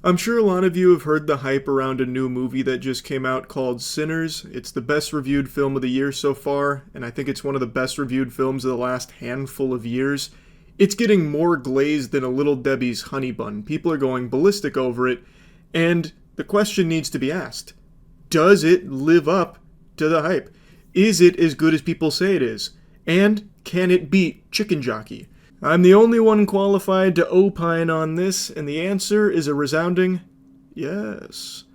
I'm sure a lot of you have heard the hype around a new movie that just came out called Sinners. It's the best reviewed film of the year so far, and I think it's one of the best reviewed films of the last handful of years. It's getting more glazed than a Little Debbie's honey bun. People are going ballistic over it, and the question needs to be asked. Does it live up to the hype? Is it as good as people say it is? And can it beat Chicken Jockey? I'm the only one qualified to opine on this, and the answer is a resounding yes.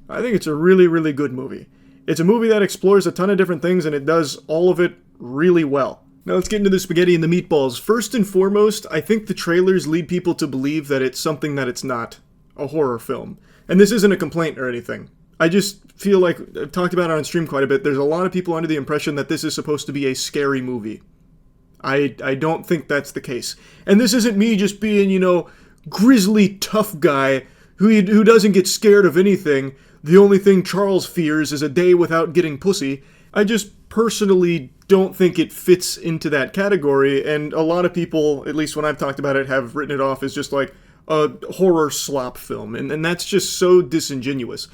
I think it's a really, really good movie. It's a movie that explores a ton of different things, and it does all of it really well. Now let's get into the spaghetti and the meatballs. First and foremost, I think the trailers lead people to believe that it's something that it's not, a horror film. And this isn't a complaint or anything. I just feel like, I've talked about it on stream quite a bit, there's a lot of people under the impression that this is supposed to be a scary movie. I don't think that's the case. And this isn't me just being, grisly tough guy who doesn't get scared of anything. The only thing Charles fears is a day without getting pussy. I just personally don't think it fits into that category, and a lot of people, at least when I've talked about it, have written it off as just like a horror slop film, and that's just so disingenuous.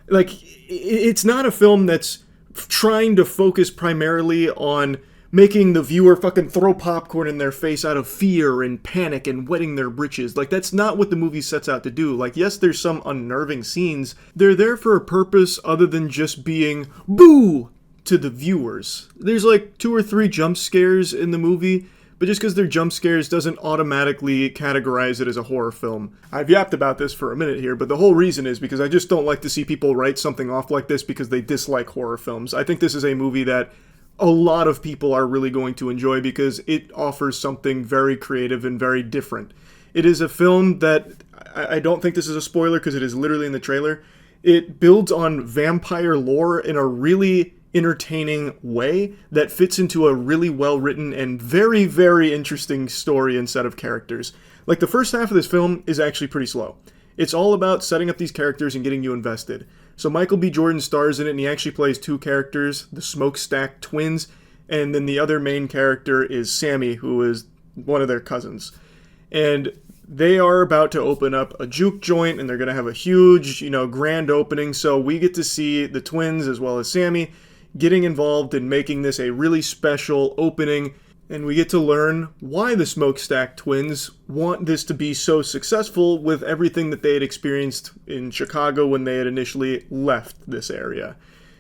Like, it's not a film that's trying to focus primarily on making the viewer fucking throw popcorn in their face out of fear and panic and wetting their britches. Like, that's not what the movie sets out to do. Like, yes, there's some unnerving scenes. They're there for a purpose other than just being boo to the viewers. There's like 2 or 3 jump scares in the movie, but just because they're jump scares doesn't automatically categorize it as a horror film. I've yapped about this for a minute here, but the whole reason is because I just don't like to see people write something off like this because they dislike horror films. I think this is a movie that a lot of people are really going to enjoy because it offers something very creative and very different. It is a film that, I don't think this is a spoiler because it is literally in the trailer, it builds on vampire lore in a really entertaining way that fits into a really well written and very, very interesting story and set of characters. Like, the first half of this film is actually pretty slow. It's all about setting up these characters and getting you invested. So Michael B. Jordan stars in it, and he actually plays 2 characters, the Smokestack twins, and then the other main character is Sammy, who is one of their cousins. And they are about to open up a juke joint, and they're going to have a huge, grand opening. So we get to see the twins, as well as Sammy, getting involved in making this a really special opening, and we get to learn why the Smokestack twins want this to be so successful with everything that they had experienced in Chicago when they had initially left this area.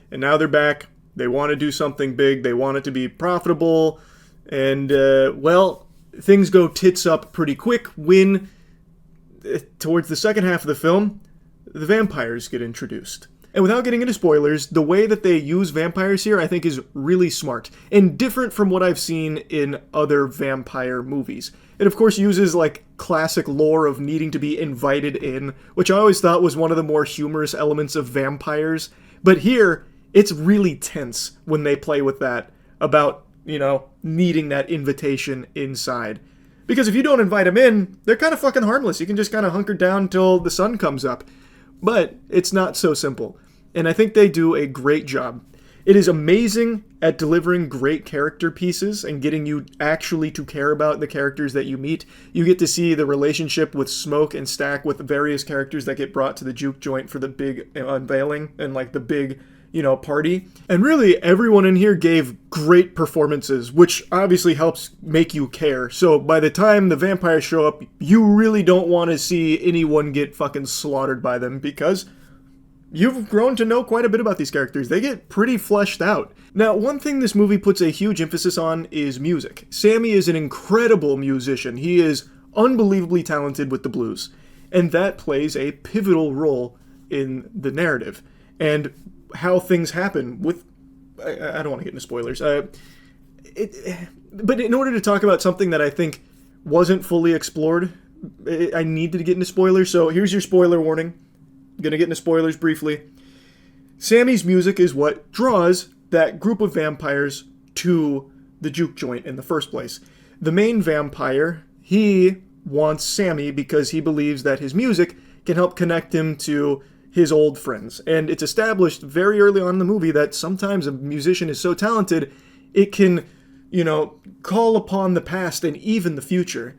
And now they're back. They want to do something big. They want it to be profitable. And, things go tits up pretty quick when, towards the second half of the film, the vampires get introduced. And without getting into spoilers, the way that they use vampires here, I think, is really smart and different from what I've seen in other vampire movies. It, of course, uses, like, classic lore of needing to be invited in, which I always thought was one of the more humorous elements of vampires. But here, it's really tense when they play with that about, needing that invitation inside. Because if you don't invite them in, they're kind of fucking harmless. You can just kind of hunker down until the sun comes up. But it's not so simple. And I think they do a great job. It is amazing at delivering great character pieces and getting you actually to care about the characters that you meet. You get to see the relationship with Smoke and Stack with the various characters that get brought to the juke joint for the big unveiling and like the big, party. And really, everyone in here gave great performances, which obviously helps make you care. So by the time the vampires show up, you really don't want to see anyone get fucking slaughtered by them because you've grown to know quite a bit about these characters. They get pretty fleshed out. Now, one thing this movie puts a huge emphasis on is music. Sammy is an incredible musician. He is unbelievably talented with the blues. And that plays a pivotal role in the narrative. And how things happen with... I don't want to get into spoilers. But in order to talk about something that I think wasn't fully explored, I needed to get into spoilers. So here's your spoiler warning. I'm going to get into spoilers briefly. Sammy's music is what draws that group of vampires to the juke joint in the first place. The main vampire, he wants Sammy because he believes that his music can help connect him to his old friends. And it's established very early on in the movie that sometimes a musician is so talented, it can, call upon the past and even the future.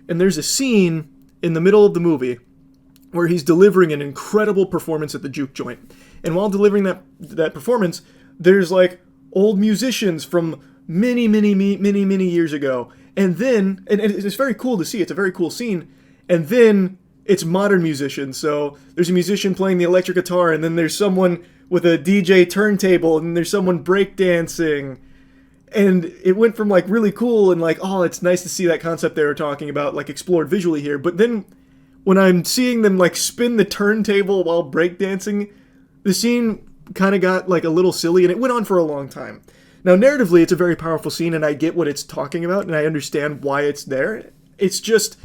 And there's a scene in the middle of the movie where he's delivering an incredible performance at the juke joint. And while delivering that performance, there's like old musicians from many years ago. And then, and it's very cool to see, it's a very cool scene. And then it's modern musicians. So there's a musician playing the electric guitar, and then there's someone with a DJ turntable, and there's someone breakdancing. And it went from like really cool and like, oh, it's nice to see that concept they were talking about, like explored visually here. But then when I'm seeing them like spin the turntable while breakdancing, the scene kind of got like a little silly, and it went on for a long time. Now, narratively, it's a very powerful scene, and I get what it's talking about, and I understand why it's there. It's just,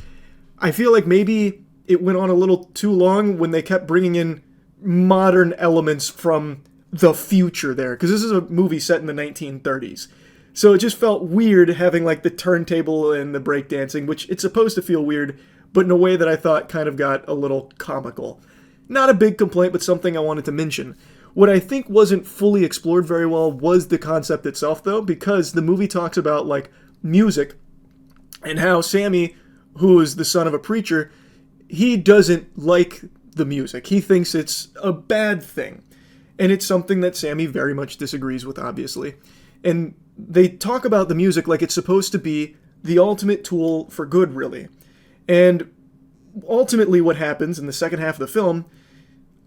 I feel like maybe it went on a little too long when they kept bringing in modern elements from the future there, because this is a movie set in the 1930s. So it just felt weird having like the turntable and the breakdancing, which it's supposed to feel weird, but in a way that I thought kind of got a little comical. Not a big complaint, but something I wanted to mention. What I think wasn't fully explored very well was the concept itself, though, because the movie talks about like music and how Sammy, who is the son of a preacher, he doesn't like the music. He thinks it's a bad thing. And it's something that Sammy very much disagrees with, obviously. And they talk about the music like it's supposed to be the ultimate tool for good, really. And ultimately what happens in the second half of the film,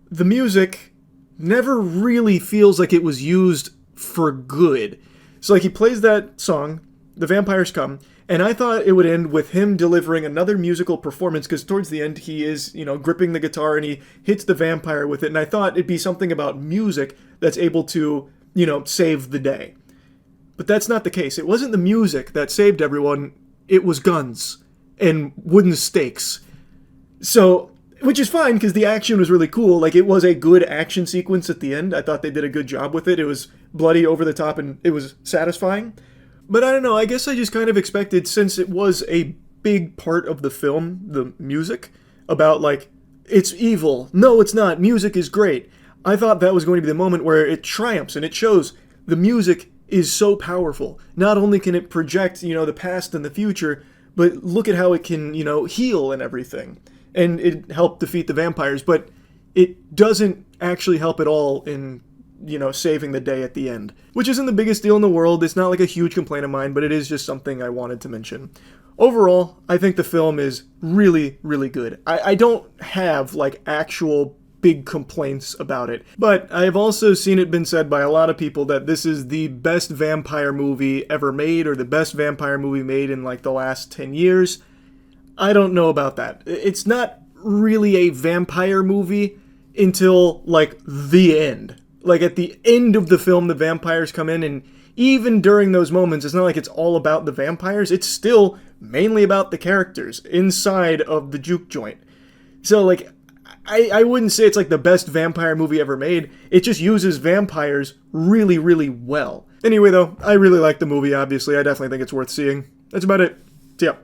the music never really feels like it was used for good. So like he plays that song, The Vampires Come, and I thought it would end with him delivering another musical performance, because towards the end he is, gripping the guitar and he hits the vampire with it, and I thought it'd be something about music that's able to, save the day. But that's not the case. It wasn't the music that saved everyone, it was guns and wooden stakes. So, which is fine, because the action was really cool. Like, it was a good action sequence at the end. I thought they did a good job with it. It was bloody, over the top, and it was satisfying. But I don't know, I guess I just kind of expected, since it was a big part of the film, the music, about like, it's evil. No, it's not. Music is great. I thought that was going to be the moment where it triumphs and it shows the music is so powerful. Not only can it project, the past and the future, but look at how it can, heal and everything. And it helped defeat the vampires, but it doesn't actually help at all in, saving the day at the end. Which isn't the biggest deal in the world. It's not like a huge complaint of mine, but it is just something I wanted to mention. Overall, I think the film is really, really good. I don't have, like, actual big complaints about it. But I've also seen it been said by a lot of people that this is the best vampire movie ever made, or the best vampire movie made in, like, the last 10 years. I don't know about that. It's not really a vampire movie until, like, the end. Like, at the end of the film, the vampires come in, and even during those moments, it's not like it's all about the vampires. It's still mainly about the characters inside of the juke joint. So, like, I wouldn't say it's, like, the best vampire movie ever made. It just uses vampires really, really well. Anyway, though, I really like the movie, obviously. I definitely think it's worth seeing. That's about it. See ya.